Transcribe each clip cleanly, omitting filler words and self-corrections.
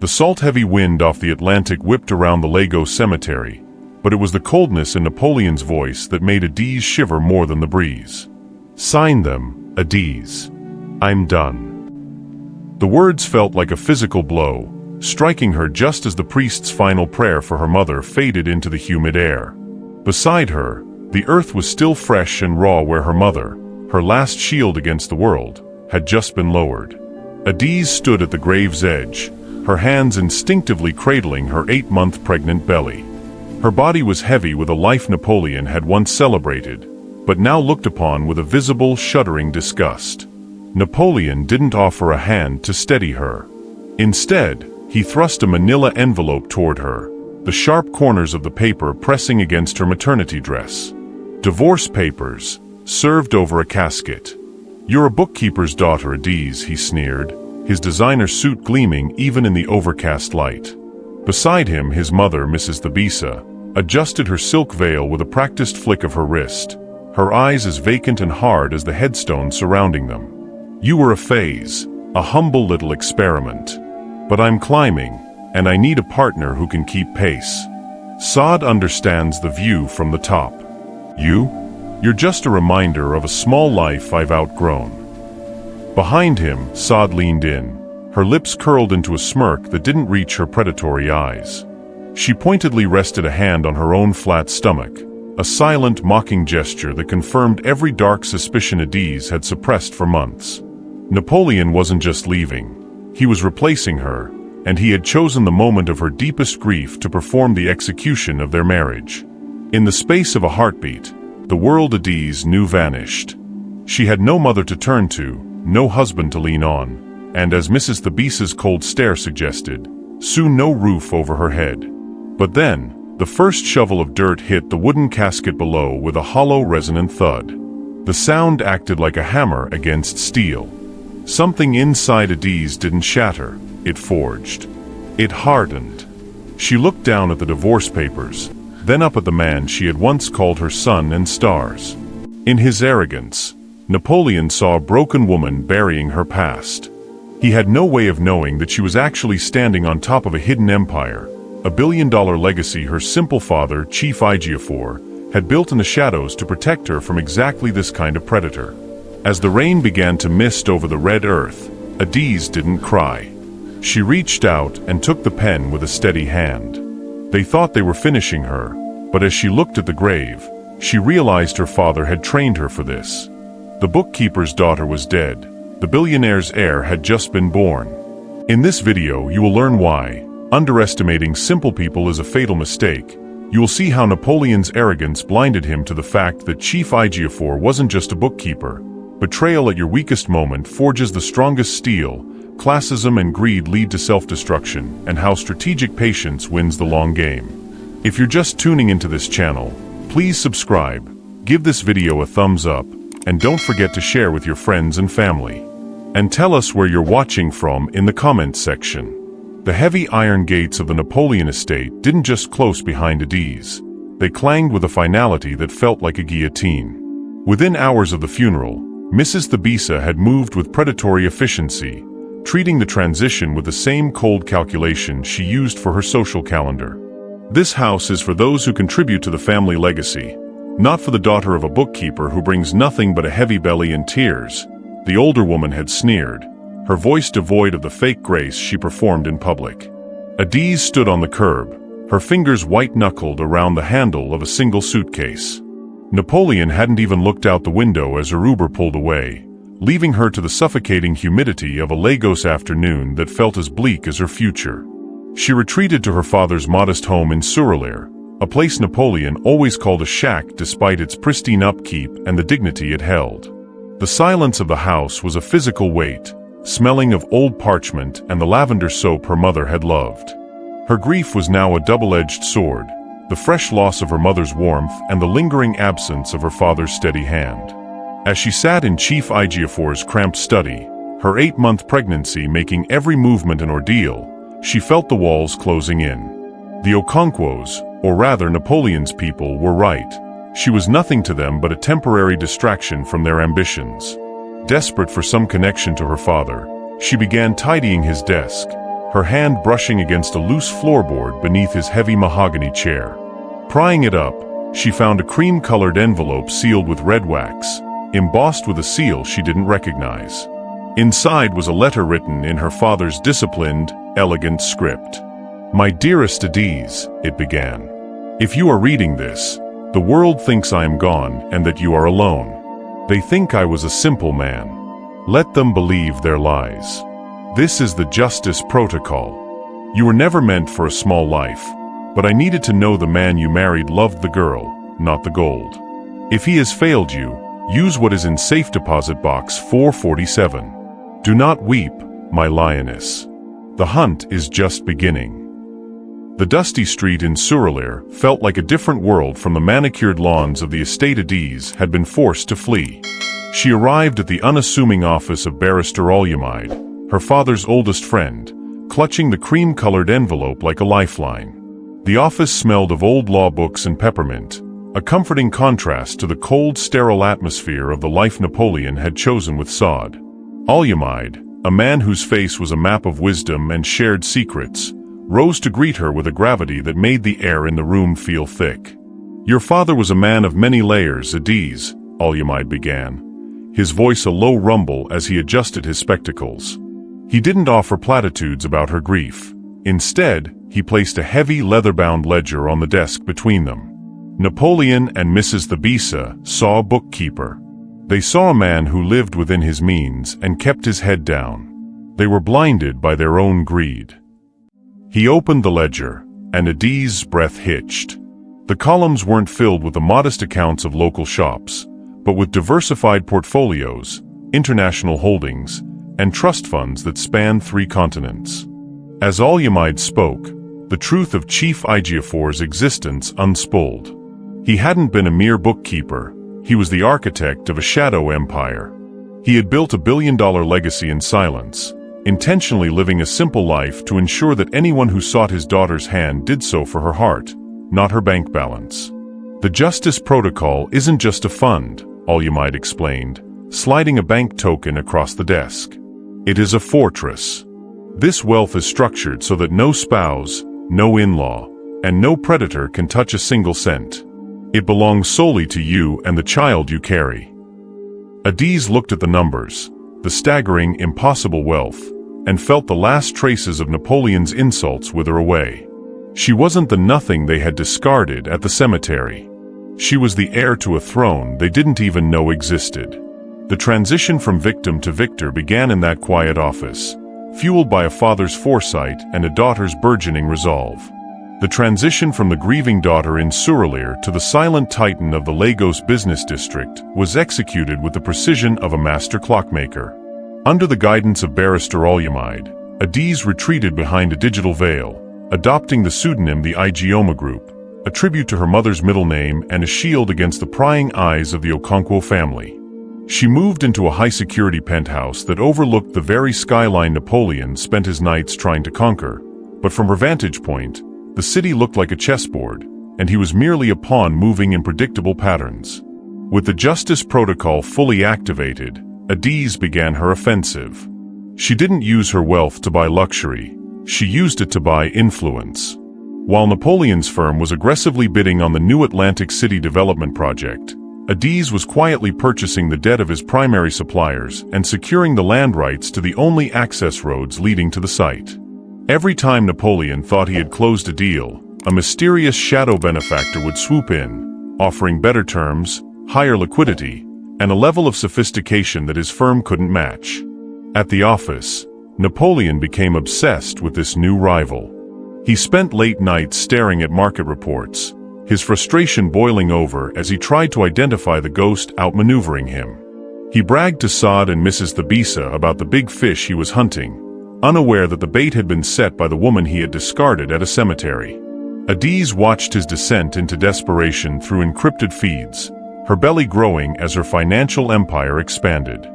The salt-heavy wind off the Atlantic whipped around the Lagos cemetery, but it was the coldness in Napoleon's voice that made Adiz shiver more than the breeze. "Sign them, Adiz. I'm done." The words felt like a physical blow, striking her just as the priest's final prayer for her mother faded into the humid air. Beside her, the earth was still fresh and raw where her mother, her last shield against the world, had just been lowered. Adiz stood at the grave's edge, her hands instinctively cradling her 8-month pregnant belly. Her body was heavy with a life Napoleon had once celebrated, but now looked upon with a visible, shuddering disgust. Napoleon didn't offer a hand to steady her. Instead, he thrust a manila envelope toward her, the sharp corners of the paper pressing against her maternity dress. "Divorce papers, served over a casket. You're a bookkeeper's daughter, Adiz," he sneered, his designer suit gleaming even in the overcast light. Beside him, his mother, Mrs. Thabisa, adjusted her silk veil with a practiced flick of her wrist, her eyes as vacant and hard as the headstone surrounding them. "You were a phase, a humble little experiment. But I'm climbing, and I need a partner who can keep pace. Saad understands the view from the top. You're just a reminder of a small life I've outgrown." Behind him, Saad leaned in, her lips curled into a smirk that didn't reach her predatory eyes. She pointedly rested a hand on her own flat stomach, a silent, mocking gesture that confirmed every dark suspicion Adiz had suppressed for months. Napoleon wasn't just leaving. He was replacing her, and he had chosen the moment of her deepest grief to perform the execution of their marriage. In the space of a heartbeat, the world Adiz knew vanished. She had no mother to turn to, no husband to lean on, and as Mrs. Thabisa's cold stare suggested, soon no roof over her head. But then, the first shovel of dirt hit the wooden casket below with a hollow, resonant thud. The sound acted like a hammer against steel. Something inside Adiz didn't shatter, it forged. It hardened. She looked down at the divorce papers, then up at the man she had once called her sun and stars. In his arrogance, Napoleon saw a broken woman burying her past. He had no way of knowing that she was actually standing on top of a hidden empire, a billion-dollar legacy her simple father, Chief Ejiofor, had built in the shadows to protect her from exactly this kind of predator. As the rain began to mist over the red earth, Adiz didn't cry. She reached out and took the pen with a steady hand. They thought they were finishing her, but as she looked at the grave, she realized her father had trained her for this. The bookkeeper's daughter was dead. The billionaire's heir had just been born. In this video, you will learn why underestimating simple people is a fatal mistake. You will see how Napoleon's arrogance blinded him to the fact that Chief Ejiofor wasn't just a bookkeeper. Betrayal at your weakest moment forges the strongest steel. Classism and greed lead to self-destruction, and how strategic patience wins the long game. If you're just tuning into this channel, please subscribe, give this video a thumbs up, and don't forget to share with your friends and family. And tell us where you're watching from in the comments section. The heavy iron gates of the Napoleon estate didn't just close behind Adiz. They clanged with a finality that felt like a guillotine. Within hours of the funeral, Mrs. Thabisa had moved with predatory efficiency, treating the transition with the same cold calculation she used for her social calendar. "This house is for those who contribute to the family legacy, not for the daughter of a bookkeeper who brings nothing but a heavy belly and tears," the older woman had sneered, her voice devoid of the fake grace she performed in public. Adiz stood on the curb, her fingers white-knuckled around the handle of a single suitcase. Napoleon hadn't even looked out the window as her Uber pulled away, leaving her to the suffocating humidity of a Lagos afternoon that felt as bleak as her future. She retreated to her father's modest home in Surulere, a place Napoleon always called a shack despite its pristine upkeep and the dignity it held. The silence of the house was a physical weight, smelling of old parchment and the lavender soap her mother had loved. Her grief was now a double-edged sword, the fresh loss of her mother's warmth and the lingering absence of her father's steady hand. As she sat in Chief Ejiofor's cramped study, her 8-month pregnancy making every movement an ordeal, she felt the walls closing in. The Okonkwo's, or rather Napoleon's people, were right. She was nothing to them but a temporary distraction from their ambitions. Desperate for some connection to her father, she began tidying his desk, her hand brushing against a loose floorboard beneath his heavy mahogany chair. Prying it up, she found a cream-colored envelope sealed with red wax, embossed with a seal she didn't recognize. Inside was a letter written in her father's disciplined, elegant script. "My dearest Adiz," it began. "If you are reading this, the world thinks I am gone and that you are alone. They think I was a simple man. Let them believe their lies. This is the Justice Protocol. You were never meant for a small life, but I needed to know the man you married loved the girl, not the gold. If he has failed you, use what is in safe deposit box 447. Do not weep, my lioness. The hunt is just beginning." The dusty street in Suralere felt like a different world from the manicured lawns of the estate Adiz had been forced to flee. She arrived at the unassuming office of Barrister Olyamide, her father's oldest friend, clutching the cream-colored envelope like a lifeline. The office smelled of old law books and peppermint, a comforting contrast to the cold, sterile atmosphere of the life Napoleon had chosen with Saad. Olyamide, a man whose face was a map of wisdom and shared secrets, rose to greet her with a gravity that made the air in the room feel thick. "Your father was a man of many layers, Adiz," Olyamide began, his voice a low rumble as he adjusted his spectacles. He didn't offer platitudes about her grief. Instead, he placed a heavy leather-bound ledger on the desk between them. Napoleon and Mrs. Thabisa saw a bookkeeper. They saw a man who lived within his means and kept his head down. They were blinded by their own greed. He opened the ledger, and Adiz's breath hitched. The columns weren't filled with the modest accounts of local shops, but with diversified portfolios, international holdings, and trust funds that spanned 3 continents. As Olyamide spoke, the truth of Chief Ejiofor's existence unspooled. He hadn't been a mere bookkeeper. He was the architect of a shadow empire. He had built a billion-dollar legacy in silence, intentionally living a simple life to ensure that anyone who sought his daughter's hand did so for her heart, not her bank balance. "The Justice Protocol isn't just a fund," Olyamide explained, sliding a bank token across the desk. "It is a fortress. This wealth is structured so that no spouse, no in-law, and no predator can touch a single cent. It belongs solely to you and the child you carry." Adiz looked at the numbers, the staggering, impossible wealth, and felt the last traces of Napoleon's insults wither away. She wasn't the nothing they had discarded at the cemetery. She was the heir to a throne they didn't even know existed. The transition from victim to victor began in that quiet office, fueled by a father's foresight and a daughter's burgeoning resolve. The transition from the grieving daughter in Suralere to the silent titan of the Lagos business district was executed with the precision of a master clockmaker. Under the guidance of Barrister Olyamide, Adiz retreated behind a digital veil, adopting the pseudonym the Igioma Group, a tribute to her mother's middle name and a shield against the prying eyes of the Okonkwo family. She moved into a high-security penthouse that overlooked the very skyline Napoleon spent his nights trying to conquer, but from her vantage point, the city looked like a chessboard, and he was merely a pawn moving in predictable patterns. With the Justice Protocol fully activated, Adiz began her offensive. She didn't use her wealth to buy luxury, she used it to buy influence. While Napoleon's firm was aggressively bidding on the new Atlantic City development project, Adiz was quietly purchasing the debt of his primary suppliers and securing the land rights to the only access roads leading to the site. Every time Napoleon thought he had closed a deal, a mysterious shadow benefactor would swoop in, offering better terms, higher liquidity, and a level of sophistication that his firm couldn't match. At the office, Napoleon became obsessed with this new rival. He spent late nights staring at market reports, his frustration boiling over as he tried to identify the ghost outmaneuvering him. He bragged to Saad and Mrs. Thabisa about the big fish he was hunting, unaware that the bait had been set by the woman he had discarded at a cemetery. Adiz watched his descent into desperation through encrypted feeds, her belly growing as her financial empire expanded.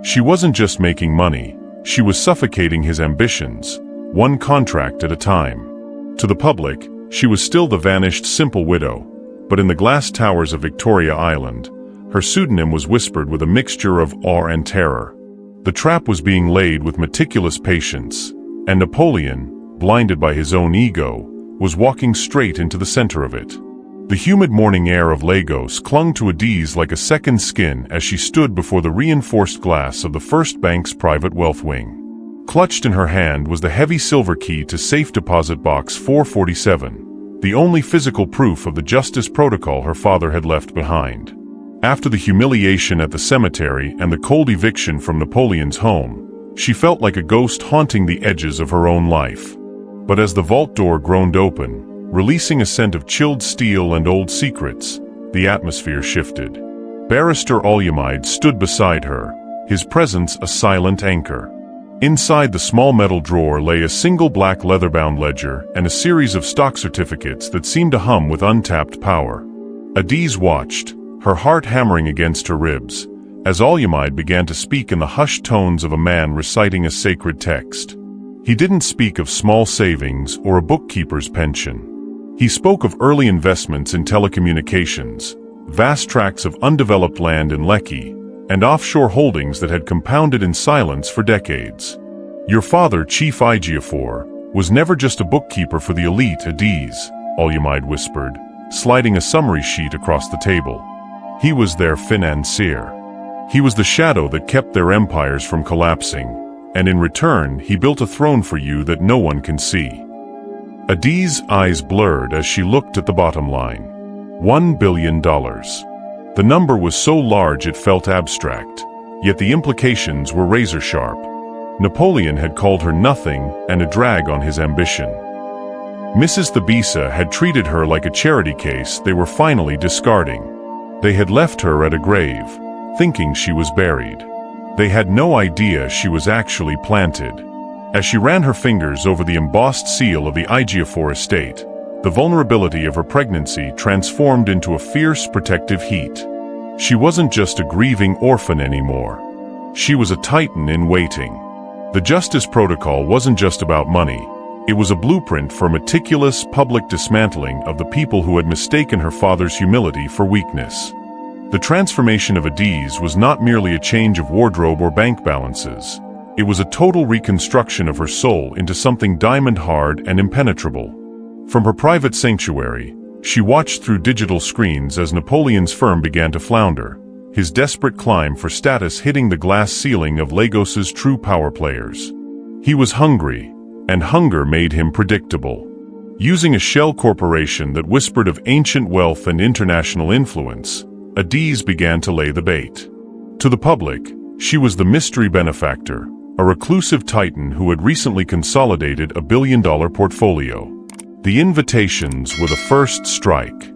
She wasn't just making money, she was suffocating his ambitions, one contract at a time. To the public, she was still the vanished simple widow, but in the glass towers of Victoria Island, her pseudonym was whispered with a mixture of awe and terror. The trap was being laid with meticulous patience, and Napoleon, blinded by his own ego, was walking straight into the center of it. The humid morning air of Lagos clung to Adiz like a second skin as she stood before the reinforced glass of the First Bank's private wealth wing. Clutched in her hand was the heavy silver key to safe deposit box 447, the only physical proof of the justice protocol her father had left behind. After the humiliation at the cemetery and the cold eviction from Napoleon's home, she felt like a ghost haunting the edges of her own life. But as the vault door groaned open, releasing a scent of chilled steel and old secrets, the atmosphere shifted. Barrister Olyamide stood beside her, his presence a silent anchor. Inside the small metal drawer lay a single black leather-bound ledger and a series of stock certificates that seemed to hum with untapped power. Adiz watched, her heart hammering against her ribs, as Olyamide began to speak in the hushed tones of a man reciting a sacred text. He didn't speak of small savings or a bookkeeper's pension. He spoke of early investments in telecommunications, vast tracts of undeveloped land in Lekki, and offshore holdings that had compounded in silence for decades. Your father, Chief Ejiofor, was never just a bookkeeper for the elite, Adiz, Olyamide whispered, sliding a summary sheet across the table. He was their financier. He was the shadow that kept their empires from collapsing, and in return he built a throne for you that no one can see. Adiz's eyes blurred as she looked at the bottom line. $1 billion. The number was so large it felt abstract, yet the implications were razor-sharp. Napoleon had called her nothing and a drag on his ambition. Mrs. Thabisa had treated her like a charity case they were finally discarding. They had left her at a grave, thinking she was buried. They had no idea she was actually planted. As she ran her fingers over the embossed seal of the Ejiofor estate, the vulnerability of her pregnancy transformed into a fierce protective heat. She wasn't just a grieving orphan anymore. She was a titan in waiting. The justice protocol wasn't just about money. It was a blueprint for meticulous public dismantling of the people who had mistaken her father's humility for weakness. The transformation of Adiz was not merely a change of wardrobe or bank balances. It was a total reconstruction of her soul into something diamond-hard and impenetrable. From her private sanctuary, she watched through digital screens as Napoleon's firm began to flounder, his desperate climb for status hitting the glass ceiling of Lagos's true power players. He was hungry, and hunger made him predictable. Using a shell corporation that whispered of ancient wealth and international influence, Adiz began to lay the bait. To the public, she was the mystery benefactor, a reclusive titan who had recently consolidated $1 billion portfolio. The invitations were the first strike.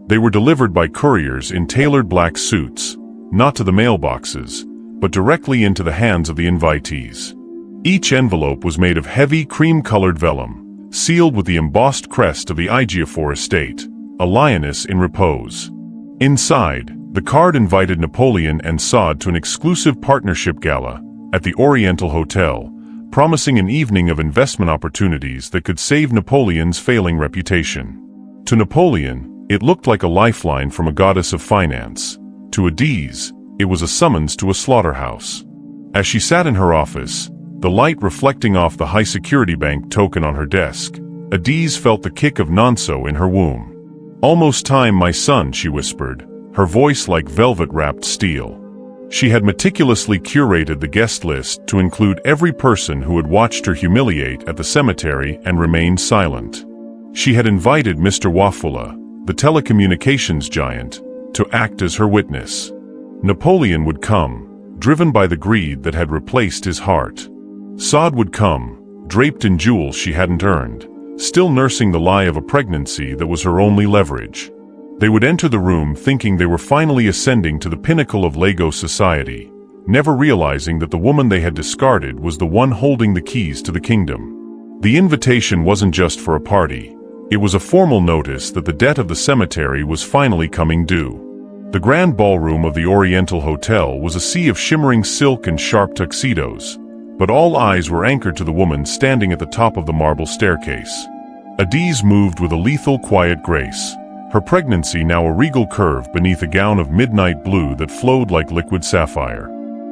They were delivered by couriers in tailored black suits, not to the mailboxes, but directly into the hands of the invitees. Each envelope was made of heavy cream-colored vellum, sealed with the embossed crest of the Ejiofor estate, a lioness in repose. Inside, the card invited Napoleon and Saad to an exclusive partnership gala at the Oriental Hotel, promising an evening of investment opportunities that could save Napoleon's failing reputation. To Napoleon, it looked like a lifeline from a goddess of finance. To Adiz, it was a summons to a slaughterhouse. As she sat in her office, the light reflecting off the high-security bank token on her desk, Adiz felt the kick of Nonso in her womb. "Almost time, my son," she whispered, her voice like velvet-wrapped steel. She had meticulously curated the guest list to include every person who had watched her humiliate at the cemetery and remained silent. She had invited Mr. Wafula, the telecommunications giant, to act as her witness. Napoleon would come, driven by the greed that had replaced his heart. Saad would come, draped in jewels she hadn't earned, still nursing the lie of a pregnancy that was her only leverage. They would enter the room thinking they were finally ascending to the pinnacle of Lagos society, never realizing that the woman they had discarded was the one holding the keys to the kingdom. The invitation wasn't just for a party. It was a formal notice that the debt of the cemetery was finally coming due. The grand ballroom of the Oriental Hotel was a sea of shimmering silk and sharp tuxedos, but all eyes were anchored to the woman standing at the top of the marble staircase. Adiz moved with a lethal, quiet grace, her pregnancy now a regal curve beneath a gown of midnight blue that flowed like liquid sapphire.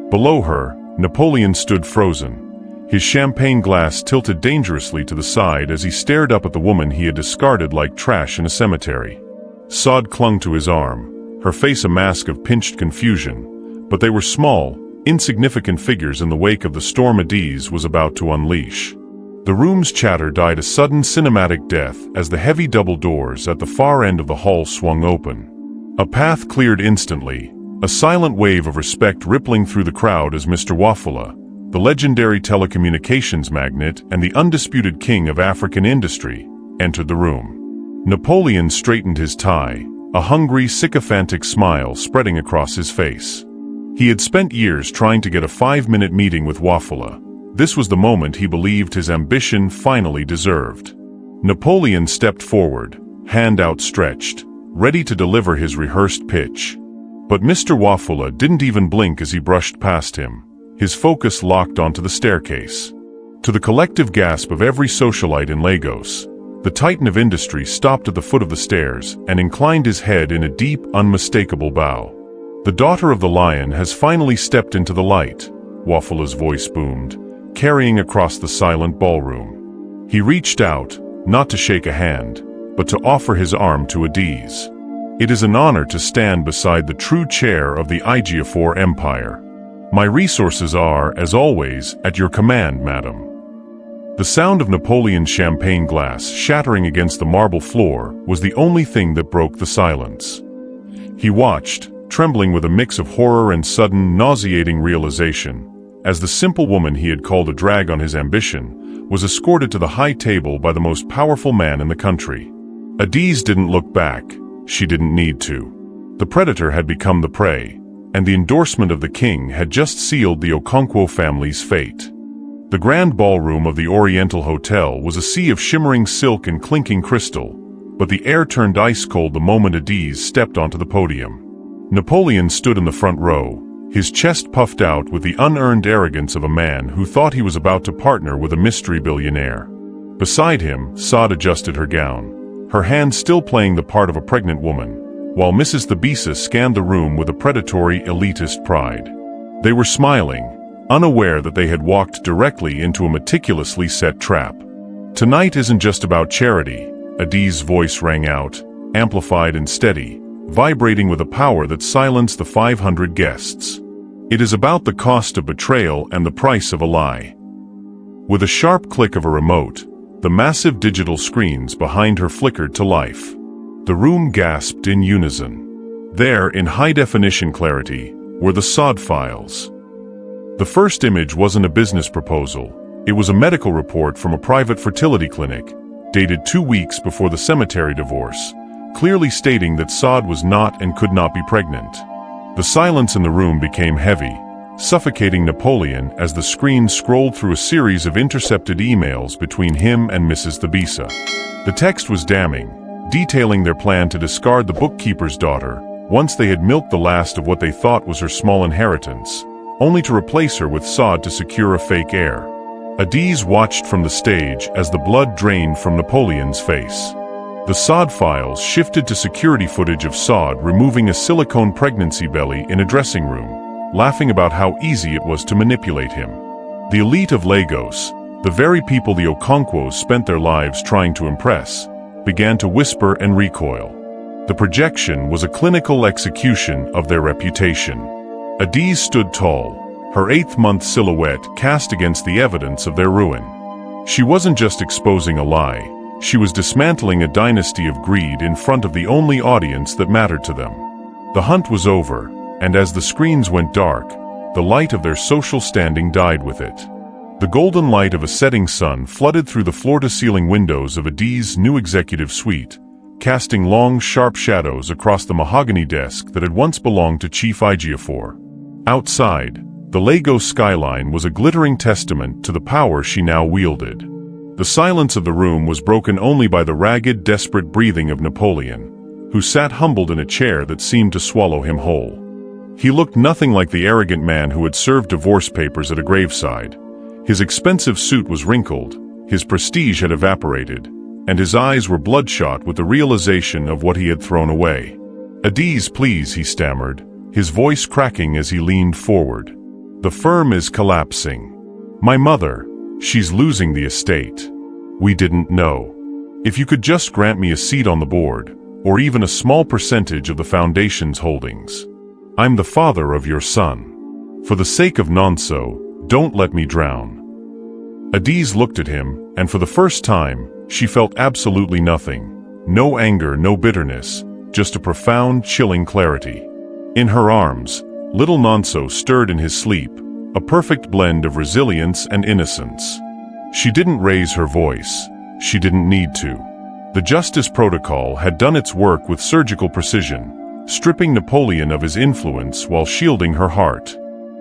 Below her, Napoleon stood frozen, His champagne glass tilted dangerously to the side as he stared up at the woman he had discarded like trash in a cemetery. Saad clung to his arm, her face a mask of pinched confusion, but they were small, insignificant figures in the wake of the storm Adiz was about to unleash. The room's chatter died a sudden cinematic death as the heavy double doors at the far end of the hall swung open. A path cleared instantly, a silent wave of respect rippling through the crowd as Mr. Wafula, the legendary telecommunications magnate and the undisputed king of African industry, entered the room. Napoleon straightened his tie, a hungry, sycophantic smile spreading across his face. He had spent years trying to get a 5-minute meeting with Wafula. This was the moment he believed his ambition finally deserved. Napoleon stepped forward, hand outstretched, ready to deliver his rehearsed pitch. But Mr. Wafula didn't even blink as he brushed past him, his focus locked onto the staircase. To the collective gasp of every socialite in Lagos, the titan of industry stopped at the foot of the stairs and inclined his head in a deep, unmistakable bow. "The daughter of the lion has finally stepped into the light," Wafula's voice boomed, carrying across the silent ballroom. He reached out, not to shake a hand, but to offer his arm to Adiz. "It is an honor to stand beside the true chair of the Ejiofor Empire. My resources are, as always, at your command, madam." The sound of Napoleon's champagne glass shattering against the marble floor was the only thing that broke the silence. He watched, trembling with a mix of horror and sudden, nauseating realization, as the simple woman he had called a drag on his ambition was escorted to the high table by the most powerful man in the country. Adiz didn't look back. She didn't need to. The predator had become the prey, and the endorsement of the king had just sealed the Okonkwo family's fate. The grand ballroom of the Oriental Hotel was a sea of shimmering silk and clinking crystal, but the air turned ice-cold the moment Adiz stepped onto the podium. Napoleon stood in the front row, his chest puffed out with the unearned arrogance of a man who thought he was about to partner with a mystery billionaire. Beside him, Saad adjusted her gown, her hand still playing the part of a pregnant woman, while Mrs. Thabisa scanned the room with a predatory, elitist pride. They were smiling, unaware that they had walked directly into a meticulously set trap. "Tonight isn't just about charity," Adiz's voice rang out, amplified and steady, vibrating with a power that silenced the 500 guests. "It is about the cost of betrayal and the price of a lie." With a sharp click of a remote, the massive digital screens behind her flickered to life. The room gasped in unison. There, in high-definition clarity, were the Saad files. The first image wasn't a business proposal. It was a medical report from a private fertility clinic, dated 2 weeks before the cemetery divorce, clearly stating that Saad was not and could not be pregnant. The silence in the room became heavy, suffocating Napoleon as the screen scrolled through a series of intercepted emails between him and Mrs. Thabisa. The text was damning, detailing their plan to discard the bookkeeper's daughter once they had milked the last of what they thought was her small inheritance, only to replace her with Saad to secure a fake heir. Adiz watched from the stage as the blood drained from Napoleon's face. The Saad files shifted to security footage of Saad removing a silicone pregnancy belly in a dressing room, laughing about how easy it was to manipulate him. The elite of Lagos, the very people the Okonkwos spent their lives trying to impress, began to whisper and recoil. The projection was a clinical execution of their reputation. Adiz stood tall, her 8th-month silhouette cast against the evidence of their ruin. She wasn't just exposing a lie. She was dismantling a dynasty of greed in front of the only audience that mattered to them. The hunt was over, and as the screens went dark, the light of their social standing died with it. The golden light of a setting sun flooded through the floor-to-ceiling windows of Adiz's new executive suite, casting long, sharp shadows across the mahogany desk that had once belonged to Chief Ejiofor. Outside, the Lagos skyline was a glittering testament to the power she now wielded. The silence of the room was broken only by the ragged, desperate breathing of Napoleon, who sat humbled in a chair that seemed to swallow him whole. He looked nothing like the arrogant man who had served divorce papers at a graveside. His expensive suit was wrinkled, his prestige had evaporated, and his eyes were bloodshot with the realization of what he had thrown away. "Adiz, please," he stammered, his voice cracking as he leaned forward. "The firm is collapsing. My mother, She's losing the estate. We didn't know. If you could just grant me a seat on the board, or even a small percentage of the foundation's holdings. I'm the father of your son. For the sake of Nonso, don't let me drown. Adiz looked at him, and for the first time, she felt absolutely nothing. No anger, no bitterness, just a profound, chilling clarity. In her arms, little Nonso stirred in his sleep, a perfect blend of resilience and innocence. She didn't raise her voice. She didn't need to. The justice protocol had done its work with surgical precision, stripping Napoleon of his influence while shielding her heart.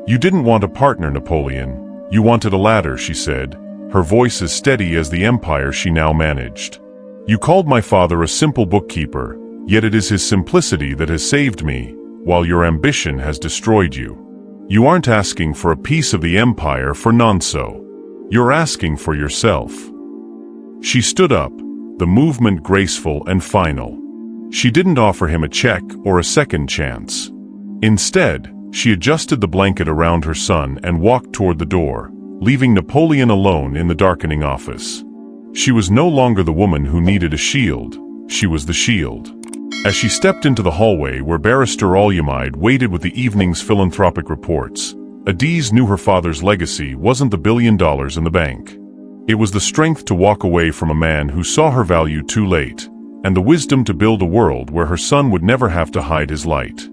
You didn't want a partner, Napoleon. You wanted a ladder, she said, her voice as steady as the empire she now managed. You called my father a simple bookkeeper, yet it is his simplicity that has saved me, while your ambition has destroyed you. You aren't asking for a piece of the empire for Nonso. You're asking for yourself. She stood up, the movement graceful and final. She didn't offer him a check or a second chance. Instead, she adjusted the blanket around her son and walked toward the door, leaving Napoleon alone in the darkening office. She was no longer the woman who needed a shield. She was the shield. As she stepped into the hallway where Barrister Olyamide waited with the evening's philanthropic reports, Adiz knew her father's legacy wasn't the $1 billion in the bank. It was the strength to walk away from a man who saw her value too late, and the wisdom to build a world where her son would never have to hide his light.